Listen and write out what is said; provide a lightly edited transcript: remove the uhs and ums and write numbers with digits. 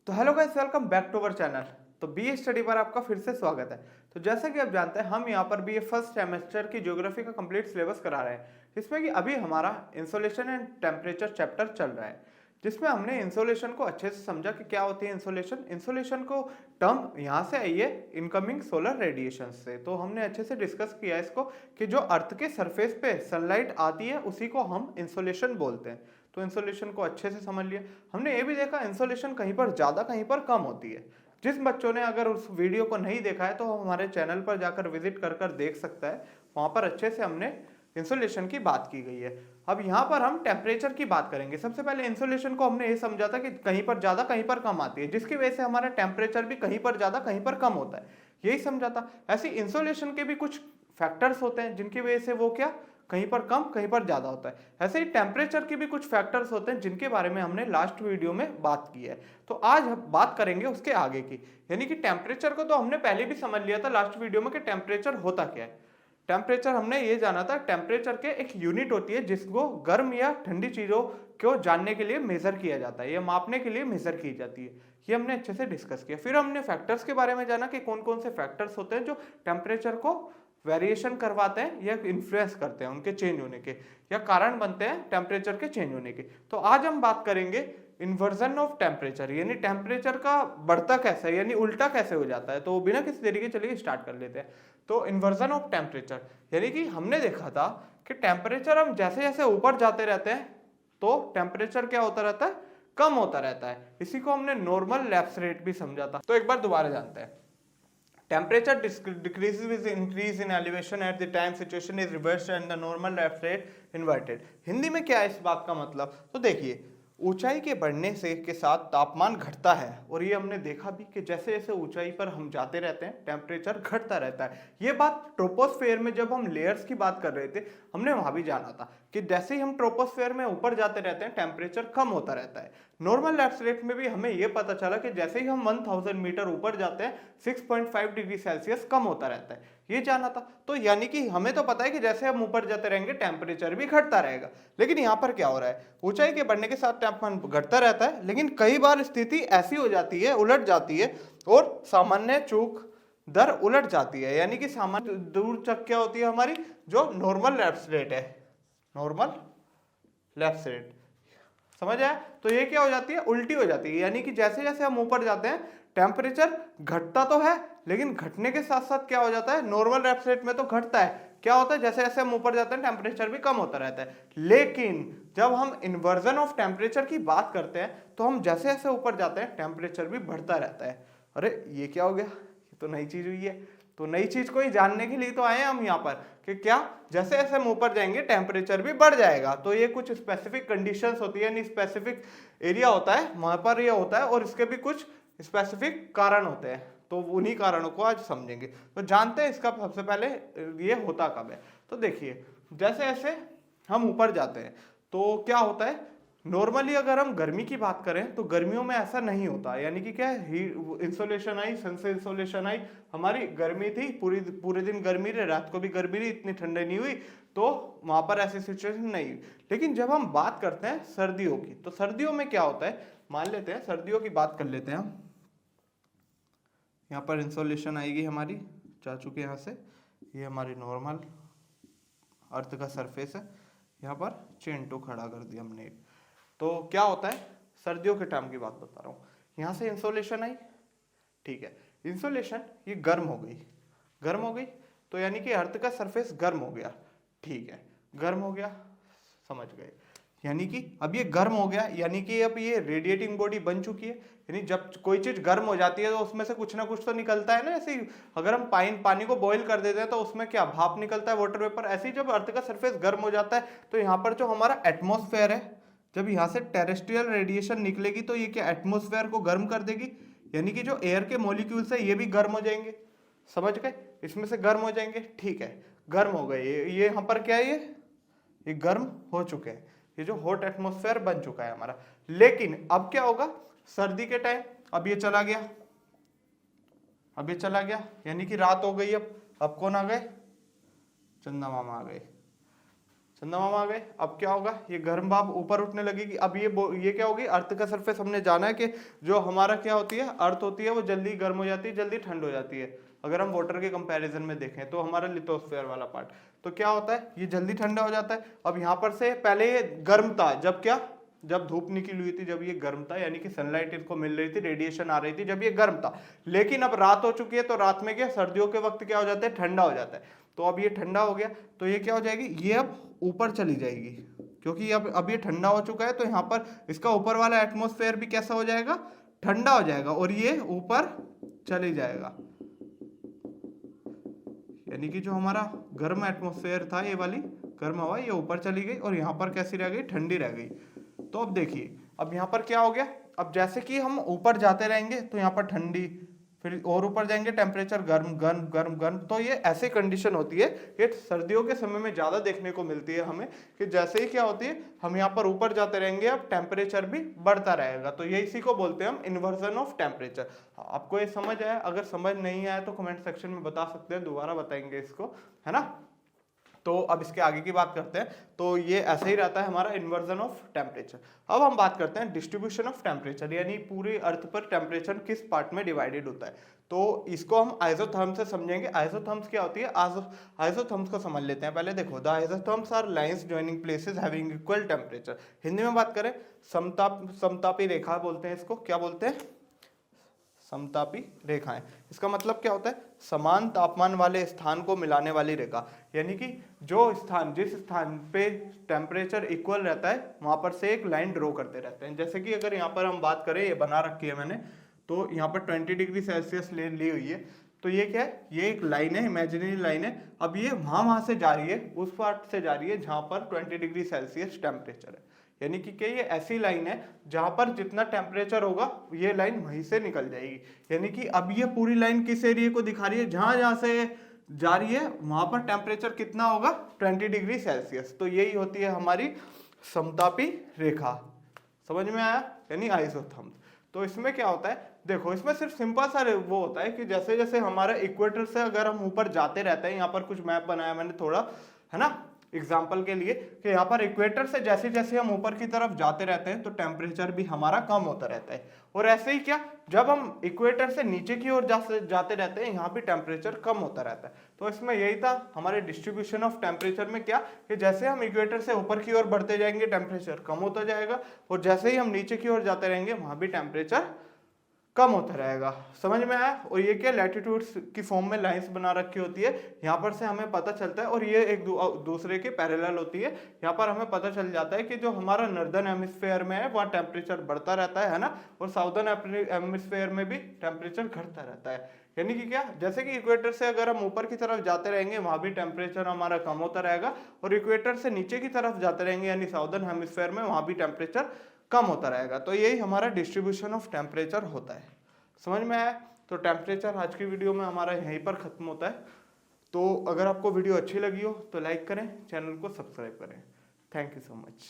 तो hello guys, welcome back to our channel. तो BA study पर आपका फिर से स्वागत है। तो जैसा कि आप जानते हैं, हम यहाँ पर बीए फर्स्ट सेमेस्टर की ज्योग्राफी का कंप्लीट सिलेबस करा रहे हैं, जिसमें कि अभी हमारा इंसोलेशन एंड टेम्परेचर चैप्टर चल रहा है, जिसमें हमने इंसोलेशन को अच्छे से समझा कि क्या होती है इंसोलेशन। इंसोलेशन को टर्म यहाँ से आई है इनकमिंग सोलर रेडिएशन से। तो हमने अच्छे से डिस्कस किया इसको कि जो अर्थ के सरफेस पे सनलाइट आती है उसी को हम इंसोलेशन बोलते हैं। तो इंसोलेशन को अच्छे से समझ लिया। हमने ये भी देखा इंसोलेशन कहीं पर ज़्यादा कहीं पर कम होती है। जिस बच्चों ने अगर उस वीडियो को नहीं देखा है तो हमारे चैनल पर जाकर विजिट कर कर देख सकता है। वहाँ पर अच्छे से हमने इंसोलेशन की बात की गई है। अब यहाँ पर हम टेम्परेचर की बात करेंगे। सबसे पहले इंसोलेशन को हमने ये समझा था कि कहीं पर ज़्यादा कहीं पर कम आती है, जिसकी वजह से हमारा टेम्परेचर भी कहीं पर ज़्यादा कहीं पर कम होता है, यही समझा था। ऐसे इंसोलेशन के भी कुछ फैक्टर्स होते हैं जिनकी वजह से वो क्या कहीं पर कम कहीं पर ज्यादा होता है। ऐसे ही टेम्परेचर के भी कुछ फैक्टर्स होते हैं जिनके बारे में हमने लास्ट वीडियो में बात की है। तो आज हम बात करेंगे उसके आगे की, यानी कि टेम्परेचर को तो हमने पहले भी समझ लिया था लास्ट वीडियो में कि टेम्परेचर होता क्या है। टेम्परेचर हमने ये जाना था, टेम्परेचर के एक यूनिट होती है जिसको गर्म या ठंडी चीजों को जानने के लिए मेजर किया जाता है, या मापने के लिए मेजर की जाती है। ये हमने अच्छे से डिस्कस किया। फिर हमने फैक्टर्स के बारे में जाना कि कौन कौन से फैक्टर्स होते हैं जो टेम्परेचर को वेरिएशन करवाते हैं या इन्फ्लुएंस करते हैं उनके चेंज होने के, या कारण बनते हैं टेम्परेचर के चेंज होने के। तो आज हम बात करेंगे इन्वर्जन ऑफ टेम्परेचर, यानी टेम्परेचर का बढ़ता कैसे है, यानी उल्टा कैसे हो जाता है। तो बिना किसी देरी के चलिए स्टार्ट कर लेते हैं। तो इन्वर्जन ऑफ टेम्परेचर यानी कि हमने देखा था कि टेम्परेचर हम जैसे जैसे ऊपर जाते रहते हैं तो टेम्परेचर क्या होता रहता है, कम होता रहता है। इसी को हमने नॉर्मल लैप्स रेट भी समझा था। तो एक बार दोबारा जानते हैं। Temperature decreases with increase in elevation at the time situation is reversed and the normal lapse rate inverted। Hindi में क्या है इस बात का मतलब? तो देखिए, ऊंचाई के बढ़ने से के साथ तापमान घटता है, और ये हमने देखा भी कि जैसे जैसे ऊंचाई पर हम जाते रहते हैं टेम्परेचर घटता रहता है। ये बात ट्रोपोस्फेयर में जब हम लेयर्स की बात कर रहे थे हमने वहां भी जाना था कि जैसे ही हम ट्रोपोस्फेयर में ऊपर जाते रहते हैं टेम्परेचर कम होता रहता है। नॉर्मल लैप्स रेट में भी हमें यह पता चला कि जैसे ही हम 1000 मीटर ऊपर जाते हैं 6.5 डिग्री सेल्सियस कम होता रहता है, ये जाना था। तो यानी कि हमें तो पता है कि जैसे हम ऊपर जाते रहेंगे टेम्परेचर भी घटता रहेगा। लेकिन यहाँ पर क्या हो रहा है, ऊंचाई के बढ़ने के साथ तापमान घटता रहता है, लेकिन कई बार स्थिति ऐसी हो जाती है, उलट जाती है, और सामान्य चूक दर उलट जाती है। यानी कि सामान्य दूर चक क्या होती है हमारी, जो नॉर्मल लैप्स रेट है, नॉर्मल लैप्स रेट, समझ आया। तो ये क्या हो जाती है, उल्टी हो जाती है। यानी कि जैसे जैसे हम ऊपर जाते हैं टेम्परेचर घटता तो है, लेकिन घटने के साथ साथ क्या हो जाता है, नॉर्मल लैप्स रेट में तो घटता है, क्या होता है जैसे जैसे हम ऊपर जाते हैं टेम्परेचर भी कम होता रहता है। लेकिन जब हम इन्वर्जन ऑफ टेम्परेचर की बात करते हैं तो हम जैसे जैसे ऊपर जाते हैं टेम्परेचर भी बढ़ता रहता है। अरे ये क्या हो गया, ये तो नई चीज हुई है। तो नई चीज को ही जानने के लिए तो आए हैं हम यहाँ पर कि क्या जैसे जैसे हम ऊपर जाएंगे टेम्परेचर भी बढ़ जाएगा। तो ये कुछ स्पेसिफिक कंडीशंस होती है, यानी स्पेसिफिक एरिया होता है वहां पर ये होता है, और इसके भी कुछ स्पेसिफिक कारण होते हैं। तो उन्हीं कारणों को आज समझेंगे। तो जानते हैं इसका सबसे पहले ये होता कब है। तो देखिए, जैसे जैसे हम ऊपर जाते हैं तो क्या होता है, नॉर्मली अगर हम गर्मी की बात करें तो गर्मियों में ऐसा नहीं होता। यानी कि क्या है, इंसोलेशन आई, सन से इंसोलेशन आई, हमारी गर्मी थी, पूरे दिन गर्मी रही, रात को भी गर्मी रही, इतनी ठंडी नहीं हुई, तो वहां पर ऐसी सिचुएशन नहीं हुई। लेकिन जब हम बात करते हैं सर्दियों की, तो सर्दियों में क्या होता है, मान लेते हैं सर्दियों की बात कर लेते हैं हम। यहाँ पर इंसोलेशन आएगी हमारी, जा चुके यहाँ से, ये हमारी नॉर्मल अर्थ का सरफेस है, यहाँ पर चेन टू खड़ा कर दिया हमने। तो क्या होता है, सर्दियों के टाइम की बात बता रहा हूँ, यहाँ से इंसोलेशन आई, ठीक है, इंसोलेशन ये गर्म हो गई, गर्म हो गई, तो यानी कि अर्थ का सरफेस गर्म हो गया, ठीक है, गर्म हो गया, समझ गए। यानी कि अब ये गर्म हो गया, यानी कि अब ये रेडिएटिंग बॉडी बन चुकी है। यानी जब कोई चीज गर्म हो जाती है तो उसमें से कुछ ना कुछ तो निकलता है ना। ऐसे ही अगर हम पानी को बॉईल कर देते हैं तो उसमें क्या भाप निकलता है, वाटर वेपर। ऐसे ही जब अर्थ का सरफेस गर्म हो जाता है तो यहाँ पर जो हमारा एटमोस्फेयर है, जब यहाँ से टेरेस्ट्रियल रेडिएशन निकलेगी तो ये क्या एटमोस्फेयर को गर्म कर देगी, यानी कि जो एयर के मॉलिक्यूल्स है ये भी गर्म हो जाएंगे, समझ गए, इसमें से गर्म हो जाएंगे, ठीक है, गर्म हो गए। ये यहाँ पर क्या है, ये गर्म हो चुके हैं, ये जो हॉट एटमॉस्फेयर बन चुका है हमारा। लेकिन अब क्या होगा सर्दी के टाइम, अब ये चला गया, अब ये चला गया, यानी कि रात हो गई। अब कौन आ गए, चंदा मामा आ गए, चंदा मामा आ गए। अब क्या होगा, ये गर्म भाप ऊपर उठने लगेगी। अब ये क्या होगी, अर्थ का सरफेस हमने जाना है कि जो हमारा क्या होती है, अर्थ होती है वो जल्दी गर्म हो जाती है, जल्दी ठंड हो जाती है। अगर हम वाटर के कंपैरिजन में देखें तो हमारा लिथोस्फीयर वाला पार्ट तो क्या होता है, ये जल्दी ठंडा हो जाता है। अब यहाँ पर से पहले ये गर्म था, जब क्या, जब धूप निकली हुई थी, जब ये गर्म था, यानी कि सनलाइट इसको मिल रही थी, रेडिएशन आ रही थी, जब ये गर्म था। लेकिन अब रात हो चुकी है, तो रात में क्या, सर्दियों के वक्त क्या हो जाता है, ठंडा हो जाता है। तो अब ये ठंडा हो गया, तो ये क्या हो जाएगी, ये अब ऊपर चली जाएगी, क्योंकि अब ये ठंडा हो चुका है। तो यहाँ पर इसका ऊपर वाला एटमॉस्फेयर भी कैसा हो जाएगा, ठंडा हो जाएगा, और ये ऊपर चली जाएगा। यानी कि जो हमारा गर्म एटमॉस्फेयर था, ये वाली गर्म हवा, ये ऊपर चली गई और यहाँ पर कैसी रह गई, ठंडी रह गई। तो अब देखिए, अब यहाँ पर क्या हो गया, अब जैसे कि हम ऊपर जाते रहेंगे तो यहाँ पर ठंडी, फिर और ऊपर जाएंगे टेम्परेचर गर्म गर्म गर्म गर्म। तो ये ऐसी कंडीशन होती है, ये सर्दियों के समय में ज्यादा देखने को मिलती है हमें, कि जैसे ही क्या होती है, हम यहाँ पर ऊपर जाते रहेंगे, अब टेम्परेचर भी बढ़ता रहेगा। तो ये इसी को बोलते हैं हम इन्वर्जन ऑफ टेम्परेचर। आपको ये समझ आया? अगर समझ नहीं आया तो कमेंट सेक्शन में बता सकते हैं, दोबारा बताएंगे इसको, है ना। तो अब इसके आगे की बात करते हैं। तो ये ऐसे ही रहता है हमारा इन्वर्जन ऑफ टेम्परेचर। अब हम बात करते हैं डिस्ट्रीब्यूशन ऑफ टेम्परेचर, यानी पूरी अर्थ पर टेम्परेचर किस पार्ट में डिवाइडेड होता है। तो इसको हम आइसोथर्म्स से समझेंगे। आइसोथर्म्स क्या होती है, आइसोथर्म्स को समझ लेते हैं पहले। देखो, the isotherms are lines joining places having equal temperature. Hindi में बात करें, समतापी रेखा बोलते हैं इसको। क्या बोलते हैं, समतापी रेखाएं। इसका मतलब क्या होता है, समान तापमान वाले स्थान को मिलाने वाली रेखा। यानी कि जो स्थान, जिस स्थान पे टेम्परेचर इक्वल रहता है, वहां पर से एक लाइन ड्रॉ करते रहते हैं। जैसे कि अगर यहाँ पर हम बात करें, ये बना रखी है मैंने, तो यहाँ पर 20 डिग्री सेल्सियस ली हुई है। तो ये क्या है, ये एक लाइन है, इमेजिनरी लाइन है। अब ये वहां से जा रही है, उस पार्ट से जा रही है जहां पर 20 डिग्री सेल्सियस टेम्परेचर है। यानी कि क्या, ये ऐसी लाइन है जहां पर जितना टेम्परेचर होगा, ये लाइन वहीं से निकल जाएगी। यानी कि अब ये पूरी लाइन किस एरिया को दिखा रही है, जहां जहां से जा रही है वहां पर टेम्परेचर कितना होगा, 20 डिग्री सेल्सियस। तो यही होती है हमारी समतापी रेखा। समझ में आया, यानी आइसोथर्म्स। तो इसमें क्या होता है, देखो, इसमें सिर्फ सिंपल सा वो होता है कि जैसे जैसे हमारा इक्वेटर से अगर हम ऊपर जाते रहते हैं, यहाँ पर कुछ मैप बनाया मैंने थोड़ा, है ना, एग्जाम्पल के लिए, कि यहाँ पर इक्वेटर से जैसे जैसे हम ऊपर की तरफ जाते रहते हैं तो टेम्परेचर भी हमारा कम होता रहता है। और ऐसे ही क्या, जब हम इक्वेटर से नीचे की ओर जाते रहते हैं, यहाँ भी टेम्परेचर कम होता रहता है। तो इसमें यही था हमारे डिस्ट्रीब्यूशन ऑफ टेम्परेचर में, क्या कि जैसे हम इक्वेटर से ऊपर की ओर बढ़ते जाएंगे टेम्परेचर कम होता जाएगा, और जैसे ही हम नीचे की ओर जाते रहेंगे वहां भी टेम्परेचर कम होता रहेगा। समझ में आया। और ये क्या, लैटिट्यूड्स की फॉर्म में लाइंस बना रखी होती है, यहाँ पर से हमें पता चलता है, और ये एक दूसरे के पैरेलल होती है। यहाँ पर हमें पता चल जाता है कि जो हमारा नॉर्दर्न हेमिस्फीयर में है वहाँ टेम्परेचर बढ़ता रहता है ना, और साउदर्न हेमिस्फीयर में भी टेम्परेचर घटता रहता है। यानी कि क्या, जैसे कि इक्वेटर से अगर हम ऊपर की तरफ जाते रहेंगे वहां भी टेम्परेचर हमारा कम होता रहेगा, और इक्वेटर से नीचे की तरफ जाते रहेंगे यानी साउदर्न हेमिस्फीयर में, वहां भी टेम्परेचर कम होता रहेगा। तो यही हमारा डिस्ट्रीब्यूशन ऑफ टेम्परेचर होता है। समझ में आया। तो टेम्परेचर आज की वीडियो में हमारा यहीं पर खत्म होता है। तो अगर आपको वीडियो अच्छी लगी हो तो लाइक करें, चैनल को सब्सक्राइब करें। Thank you so much.